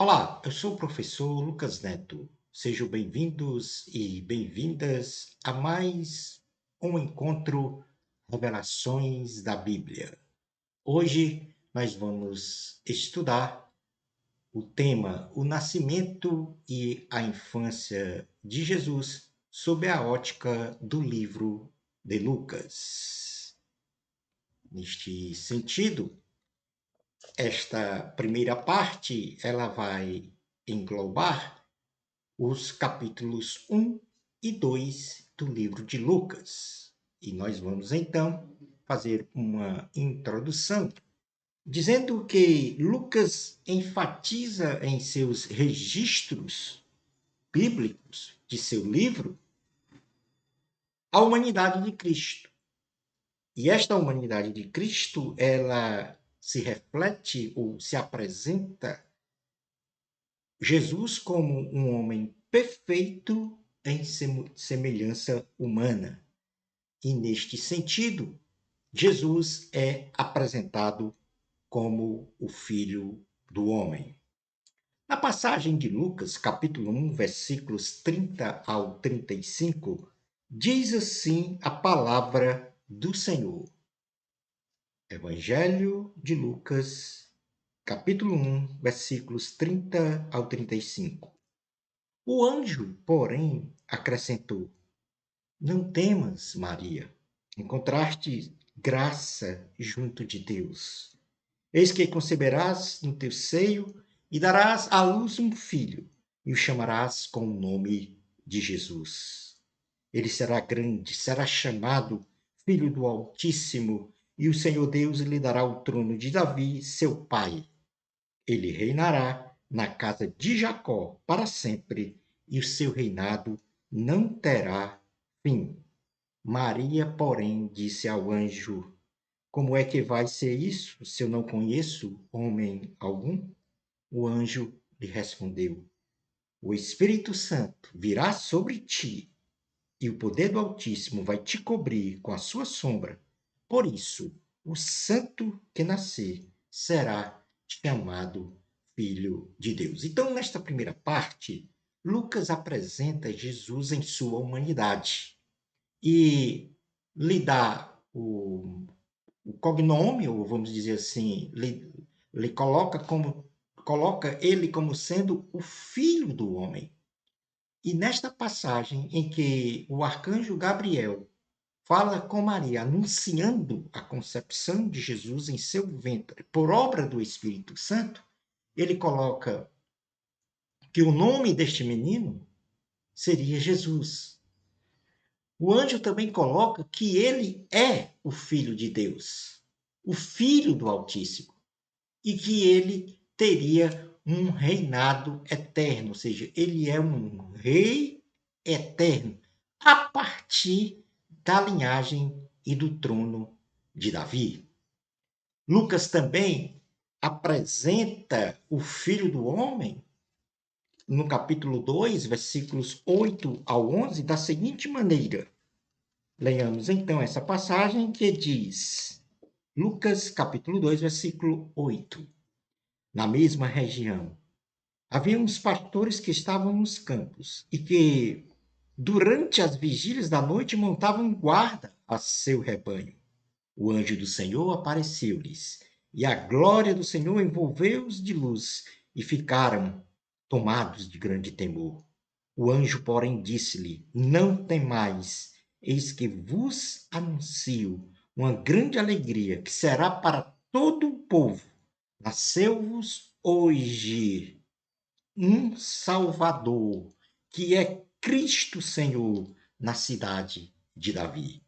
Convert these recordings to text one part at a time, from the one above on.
Olá, eu sou o professor Lucas Neto. Sejam bem-vindos e bem-vindas a mais um encontro Revelações da Bíblia. Hoje nós vamos estudar o tema O Nascimento e a Infância de Jesus sob a ótica do livro de Lucas. Neste sentido, esta primeira parte ela vai englobar os capítulos 1 e 2 do livro de Lucas. E nós vamos então fazer uma introdução, dizendo que Lucas enfatiza em seus registros bíblicos de seu livro a humanidade de Cristo. E esta humanidade de Cristo, ela se reflete ou se apresenta Jesus como um homem perfeito em semelhança humana. E, neste sentido, Jesus é apresentado como o Filho do Homem. Na passagem de Lucas, capítulo 1, versículos 30 ao 35, diz assim a palavra do Senhor. Evangelho de Lucas, capítulo 1, versículos 30 ao 35. O anjo, porém, acrescentou: Não temas, Maria, encontraste graça junto de Deus. Eis que conceberás no teu seio e darás à luz um filho, e o chamarás com o nome de Jesus. Ele será grande, será chamado Filho do Altíssimo, e o Senhor Deus lhe dará o trono de Davi, seu pai. Ele reinará na casa de Jacó para sempre, e o seu reinado não terá fim. Maria, porém, disse ao anjo: Como é que vai ser isso, se eu não conheço homem algum? O anjo lhe respondeu: O Espírito Santo virá sobre ti, e o poder do Altíssimo vai te cobrir com a sua sombra. Por isso, o santo que nascer será chamado Filho de Deus. Então, nesta primeira parte, Lucas apresenta Jesus em sua humanidade e lhe dá o cognome, ou vamos dizer assim, lhe coloca ele como sendo o filho do homem. E nesta passagem em que o arcanjo Gabriel fala com Maria, anunciando a concepção de Jesus em seu ventre por obra do Espírito Santo, ele coloca que o nome deste menino seria Jesus. O anjo também coloca que ele é o Filho de Deus, o Filho do Altíssimo, e que ele teria um reinado eterno, ou seja, ele é um rei eterno, a partir da linhagem e do trono de Davi. Lucas também apresenta o Filho do Homem no capítulo 2, versículos 8 ao 11, da seguinte maneira. Leiamos então essa passagem que diz, Lucas capítulo 2, versículo 8. Na mesma região, havia uns pastores que estavam nos campos e que, durante as vigílias da noite, montavam guarda a seu rebanho. O anjo do Senhor apareceu-lhes, e a glória do Senhor envolveu-os de luz, e ficaram tomados de grande temor. O anjo, porém, disse-lhe: Não temais, eis que vos anuncio uma grande alegria que será para todo o povo. Nasceu-vos hoje um Salvador, que é Cristo Senhor, na cidade de Davi.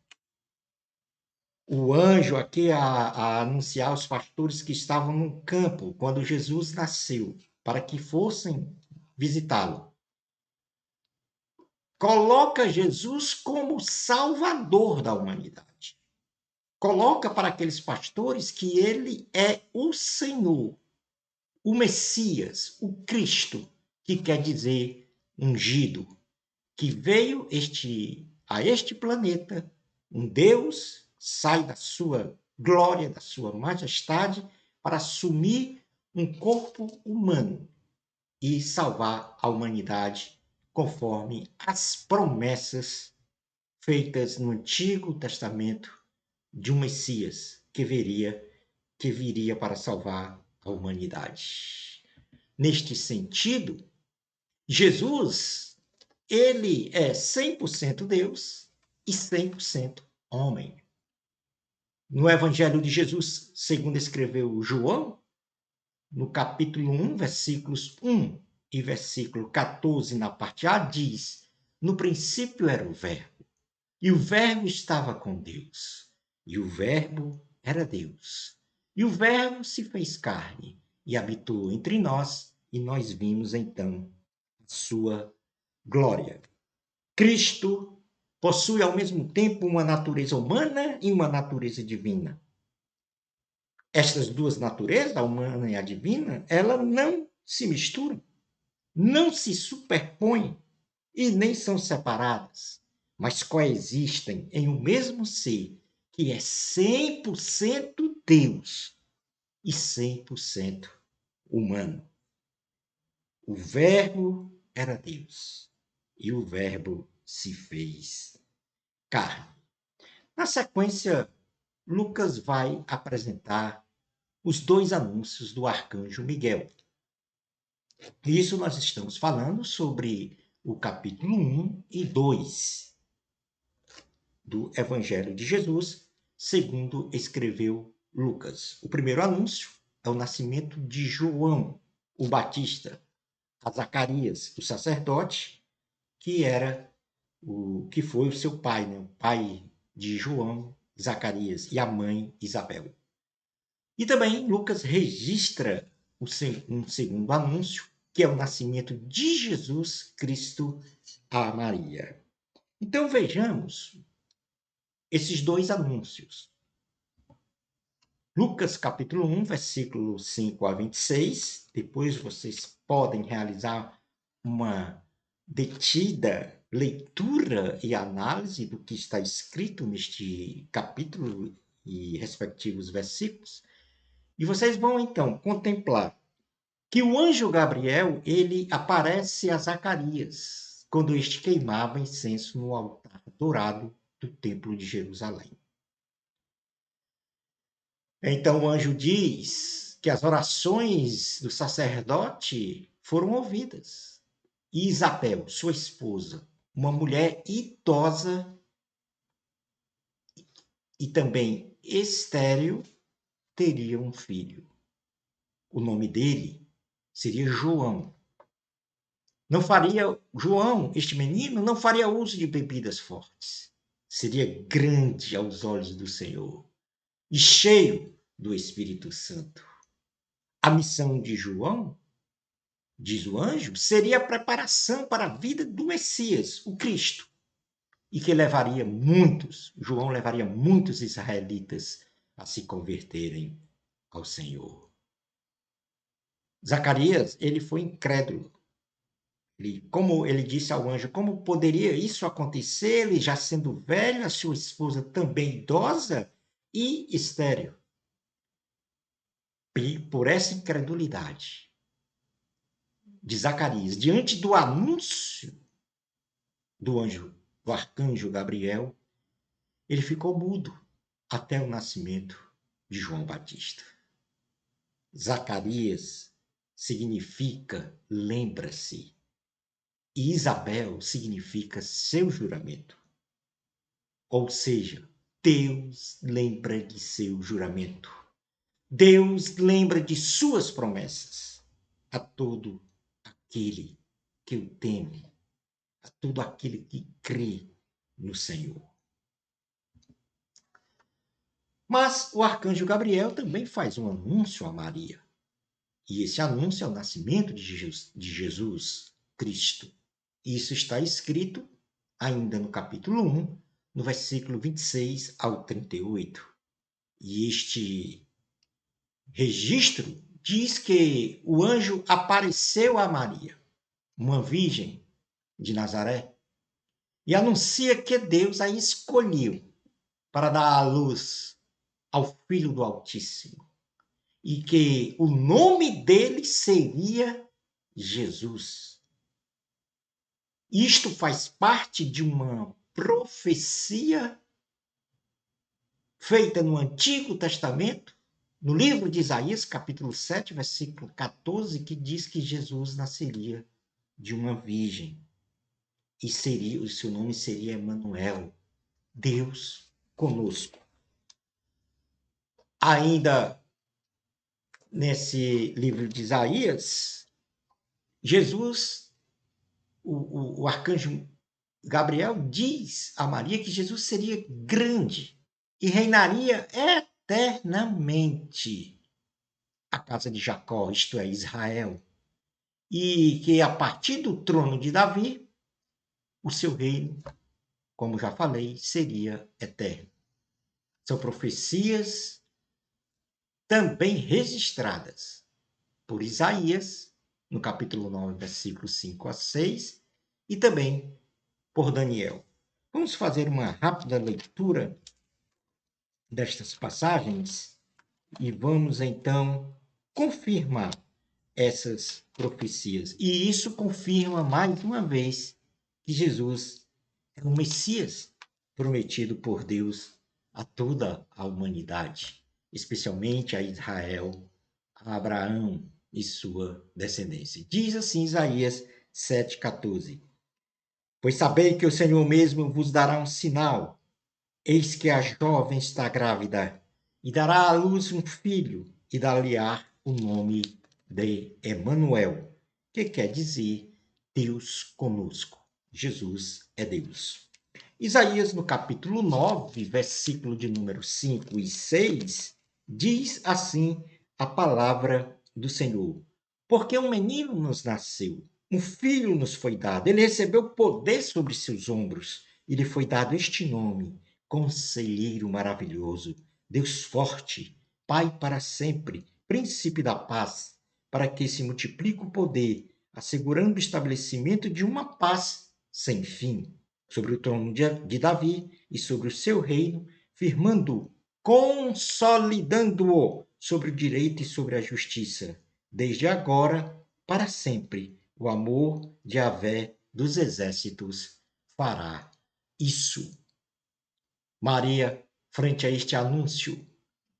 O anjo aqui a anunciar aos pastores que estavam no campo quando Jesus nasceu, para que fossem visitá-lo. Coloca Jesus como Salvador da humanidade. Coloca para aqueles pastores que ele é o Senhor, o Messias, o Cristo, que quer dizer ungido, que veio a este planeta, um Deus sai da sua glória, da sua majestade, para assumir um corpo humano, e salvar a humanidade conforme as promessas feitas no Antigo Testamento de um Messias que viria para salvar a humanidade. Neste sentido, Jesus, ele é 100% Deus e 100% homem. No Evangelho de Jesus, segundo escreveu João, no capítulo 1, versículos 1 e versículo 14, na parte A, diz: no princípio era o Verbo, e o Verbo estava com Deus, e o Verbo era Deus. E o Verbo se fez carne e habitou entre nós, e nós vimos então a sua glória. Cristo possui ao mesmo tempo uma natureza humana e uma natureza divina. Estas duas naturezas, a humana e a divina, elas não se misturam, não se superpõem e nem são separadas, mas coexistem em um mesmo ser, que é 100% Deus e 100% humano. O Verbo era Deus e o Verbo se fez carne. Na sequência, Lucas vai apresentar os dois anúncios do arcanjo Miguel. Isso nós estamos falando sobre o capítulo 1 e 2 do Evangelho de Jesus, segundo escreveu Lucas. O primeiro anúncio é o nascimento de João, o Batista, a Zacarias, o sacerdote, que foi o seu pai, né? O pai de João, Zacarias, e a mãe Isabel. E também Lucas registra um segundo anúncio, que é o nascimento de Jesus Cristo a Maria. Então vejamos esses dois anúncios. Lucas capítulo 1, versículo 5 a 26. Depois vocês podem realizar uma detida leitura e análise do que está escrito neste capítulo e respectivos versículos. E vocês vão então contemplar que o anjo Gabriel, ele aparece a Zacarias quando este queimava incenso no altar dourado do templo de Jerusalém. Então o anjo diz que as orações do sacerdote foram ouvidas. E Isabel, sua esposa, uma mulher idosa e também estéril, teria um filho. O nome dele seria João. João, este menino, não faria uso de bebidas fortes. Seria grande aos olhos do Senhor e cheio do Espírito Santo. A missão de João, diz o anjo, seria a preparação para a vida do Messias, o Cristo, e que João levaria muitos israelitas a se converterem ao Senhor. Zacarias, ele foi incrédulo. Como ele disse ao anjo, como poderia isso acontecer, ele já sendo velho, a sua esposa também idosa e estéril? E por essa incredulidade de Zacarias, diante do anúncio do arcanjo Gabriel, ele ficou mudo até o nascimento de João Batista. Zacarias significa lembra-se. E Isabel significa seu juramento. Ou seja, Deus lembra de seu juramento. Deus lembra de suas promessas a todo aquele que o teme, a todo aquele que crê no Senhor. Mas o arcanjo Gabriel também faz um anúncio a Maria. E esse anúncio é o nascimento de Jesus Cristo. Isso está escrito ainda no capítulo 1, no versículo 26 ao 38. E este registro diz que o anjo apareceu a Maria, uma virgem de Nazaré, e anuncia que Deus a escolheu para dar à luz ao Filho do Altíssimo, e que o nome dele seria Jesus. Isto faz parte de uma profecia feita no Antigo Testamento, no livro de Isaías, capítulo 7, versículo 14, que diz que Jesus nasceria de uma virgem. E o seu nome seria Emanuel, Deus conosco. Ainda nesse livro de Isaías, Jesus, o arcanjo Gabriel diz a Maria que Jesus seria grande e reinaria eternamente a casa de Jacó, isto é, Israel, e que a partir do trono de Davi, o seu reino, como já falei, seria eterno. São profecias também registradas por Isaías, no capítulo 9, versículos 5 a 6, e também por Daniel. Vamos fazer uma rápida leitura destas passagens e vamos então confirmar essas profecias. E isso confirma mais uma vez que Jesus é o Messias prometido por Deus a toda a humanidade, especialmente a Israel, a Abraão e sua descendência. Diz assim Isaías 7,14: Pois sabei que o Senhor mesmo vos dará um sinal. Eis que a jovem está grávida e dará à luz um filho e dar-lhe-á o nome de Emanuel, que quer dizer Deus conosco. Jesus é Deus. Isaías, no capítulo 9, versículo de número 5 e 6, diz assim a palavra do Senhor: Porque um menino nos nasceu, um filho nos foi dado, ele recebeu poder sobre seus ombros, e lhe foi dado este nome: Conselheiro Maravilhoso, Deus Forte, Pai para sempre, Príncipe da Paz, para que se multiplique o poder, assegurando o estabelecimento de uma paz sem fim sobre o trono de Davi e sobre o seu reino, firmando, consolidando-o sobre o direito e sobre a justiça, desde agora para sempre. O amor de Yahvé dos exércitos fará isso. Maria, frente a este anúncio,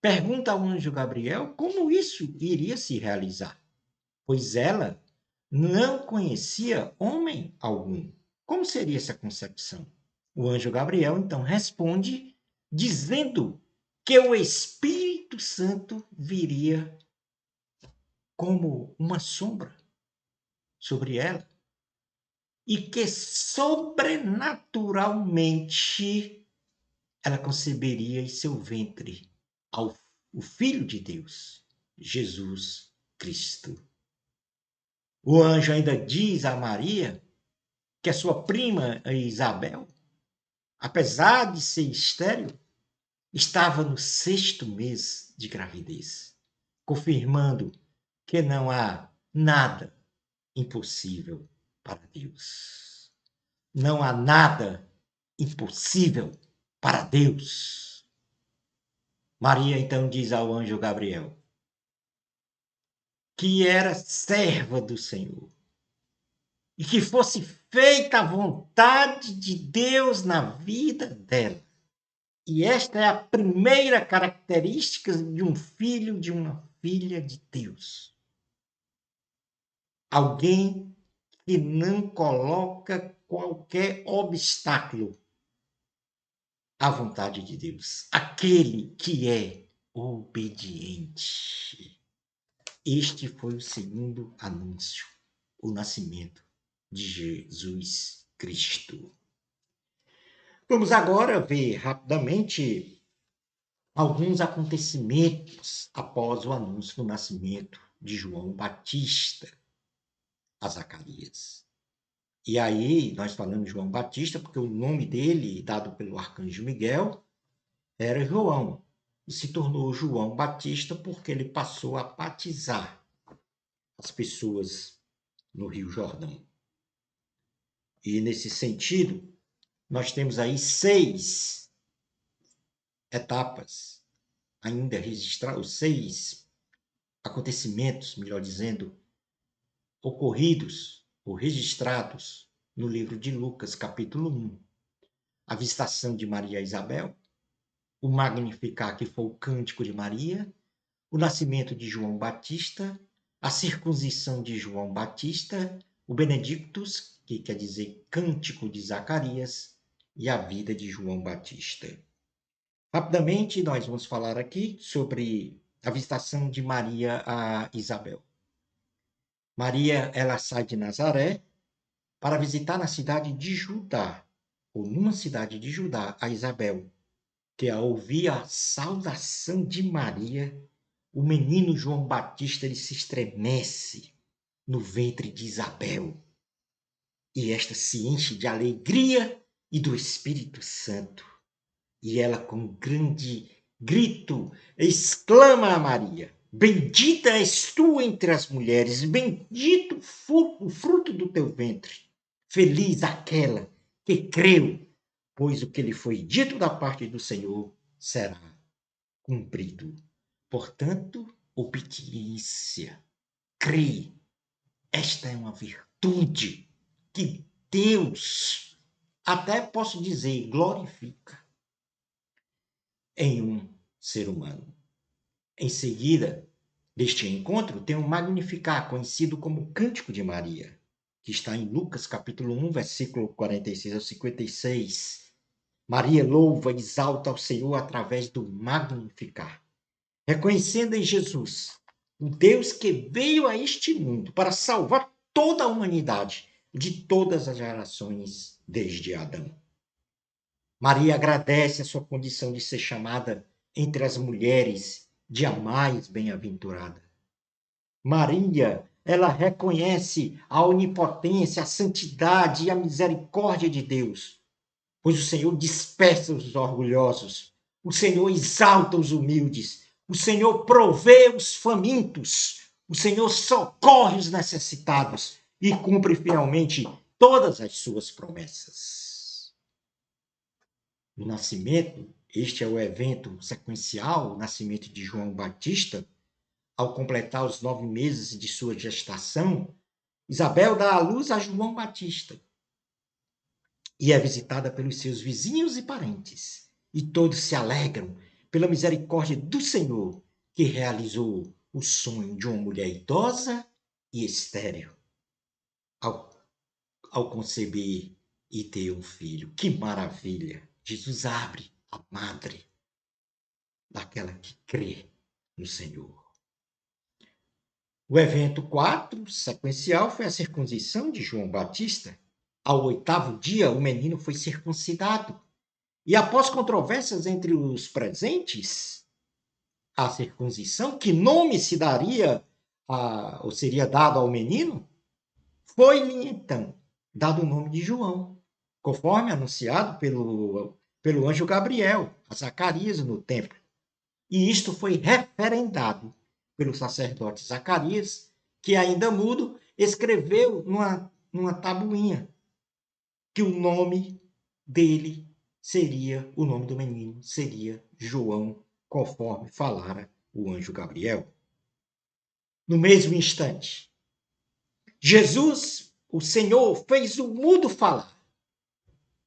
pergunta ao anjo Gabriel como isso iria se realizar, pois ela não conhecia homem algum. Como seria essa concepção? O anjo Gabriel então responde dizendo que o Espírito Santo viria como uma sombra sobre ela e que sobrenaturalmente ela conceberia em seu ventre o Filho de Deus, Jesus Cristo. O anjo ainda diz a Maria que a sua prima Isabel, apesar de ser estéril, estava no 6º mês de gravidez, confirmando que não há nada impossível para Deus. Não há nada impossível para Deus. Maria então diz ao anjo Gabriel que era serva do Senhor e que fosse feita a vontade de Deus na vida dela. E esta é a primeira característica de um filho, de uma filha de Deus. Alguém que não coloca qualquer obstáculo à vontade de Deus. Aquele que é obediente. Este foi o segundo anúncio, o nascimento de Jesus Cristo. Vamos agora ver rapidamente alguns acontecimentos após o anúncio do nascimento de João Batista a Zacarias. E aí nós falamos de João Batista porque o nome dele, dado pelo arcanjo Miguel, era João. E se tornou João Batista porque ele passou a batizar as pessoas no Rio Jordão. E nesse sentido, nós temos aí 6 etapas ainda registrados, 6 acontecimentos, melhor dizendo, ocorridos ou registrados no livro de Lucas, capítulo 1. A visitação de Maria a Isabel, o Magnificat, que foi o cântico de Maria, o nascimento de João Batista, a circuncisão de João Batista, o Benedictus, que quer dizer cântico de Zacarias, e a vida de João Batista. Rapidamente, nós vamos falar aqui sobre a visitação de Maria a Isabel. Maria, ela sai de Nazaré para visitar na cidade de Judá, ou numa cidade de Judá, a Isabel, que ao ouvir a saudação de Maria, o menino João Batista ele se estremece no ventre de Isabel. E esta se enche de alegria e do Espírito Santo. E ela, com grande grito, exclama a Maria: Bendita és tu entre as mulheres, bendito o fruto do teu ventre. Feliz aquela que creu, pois o que lhe foi dito da parte do Senhor será cumprido. Portanto, obediência, crê. Esta é uma virtude que Deus, até posso dizer, glorifica em um ser humano. Em seguida, deste encontro, tem um Magnificat, conhecido como Cântico de Maria, que está em Lucas, capítulo 1, versículo 46 ao 56. Maria louva e exalta ao Senhor através do Magnificat, reconhecendo em Jesus o Deus que veio a este mundo para salvar toda a humanidade de todas as gerações desde Adão. Maria agradece a sua condição de ser chamada entre as mulheres de a mais bem-aventurada. Maria, ela reconhece a onipotência, a santidade e a misericórdia de Deus, pois o Senhor dispersa os orgulhosos, o Senhor exalta os humildes, o Senhor provê os famintos, o Senhor socorre os necessitados e cumpre fielmente todas as suas promessas. O nascimento, este é o evento sequencial, o nascimento de João Batista. Ao completar os 9 meses de sua gestação, Isabel dá à luz a João Batista e é visitada pelos seus vizinhos e parentes. E todos se alegram pela misericórdia do Senhor, que realizou o sonho de uma mulher idosa e estéril ao conceber e ter um filho. Que maravilha! Jesus abre a madre daquela que crê no Senhor. O evento 4, sequencial, foi a circuncisão de João Batista. Ao 8º dia, o menino foi circuncidado. E após controvérsias entre os presentes, a circuncisão, que nome se daria ou seria dado ao menino, foi-lhe então dado o nome de João, conforme anunciado pelo anjo Gabriel a Zacarias no templo. E isto foi referendado pelo sacerdote Zacarias, que ainda mudo, escreveu numa tabuinha que o nome dele seria, o nome do menino seria João, conforme falara o anjo Gabriel. No mesmo instante, Jesus, o Senhor, fez o mudo falar.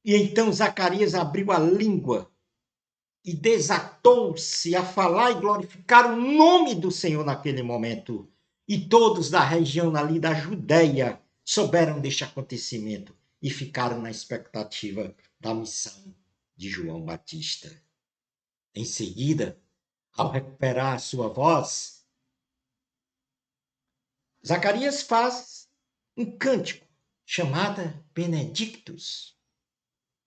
E então Zacarias abriu a língua e desatou-se a falar e glorificar o nome do Senhor naquele momento. E todos da região ali da Judéia souberam deste acontecimento e ficaram na expectativa da missão de João Batista. Em seguida, ao recuperar a sua voz, Zacarias faz um cântico chamado Benedictus,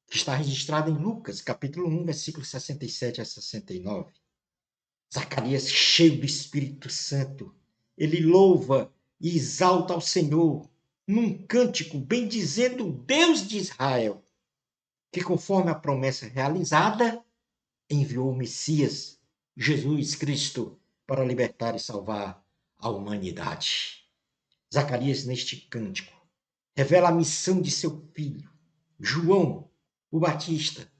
que está registrado em Lucas, capítulo 1, versículos 67 a 69. Zacarias, cheio do Espírito Santo, ele louva e exalta ao Senhor num cântico bendizendo o Deus de Israel, que conforme a promessa realizada, enviou o Messias, Jesus Cristo, para libertar e salvar a humanidade. Zacarias, neste cântico, revela a missão de seu filho, João, o Batista,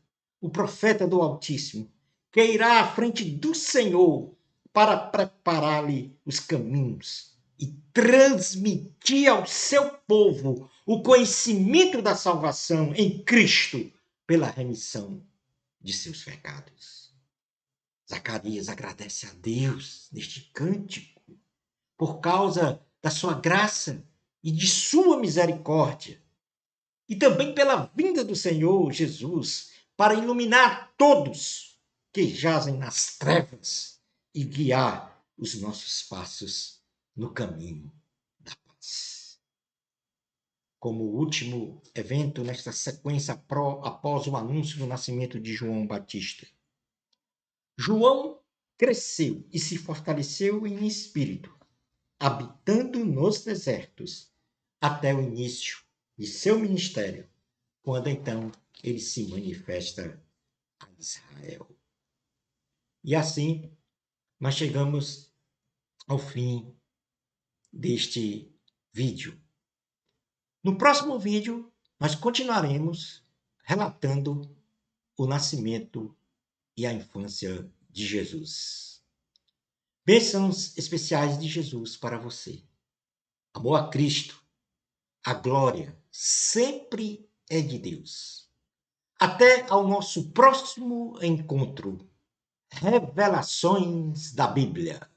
o profeta do Altíssimo, que irá à frente do Senhor para preparar-lhe os caminhos e transmitir ao seu povo o conhecimento da salvação em Cristo pela remissão de seus pecados. Zacarias agradece a Deus neste cântico por causa da sua graça e de sua misericórdia, e também pela vinda do Senhor Jesus para iluminar todos que jazem nas trevas e guiar os nossos passos no caminho da paz. Como último evento nesta sequência após o anúncio do nascimento de João Batista, João cresceu e se fortaleceu em espírito, habitando nos desertos até o início de seu ministério, quando então ele se manifesta a Israel. E assim nós chegamos ao fim deste vídeo. No próximo vídeo, nós continuaremos relatando o nascimento e a infância de Jesus. Bênçãos especiais de Jesus para você. Amor a Cristo, a glória sempre é de Deus. Até ao nosso próximo encontro. Revelações da Bíblia.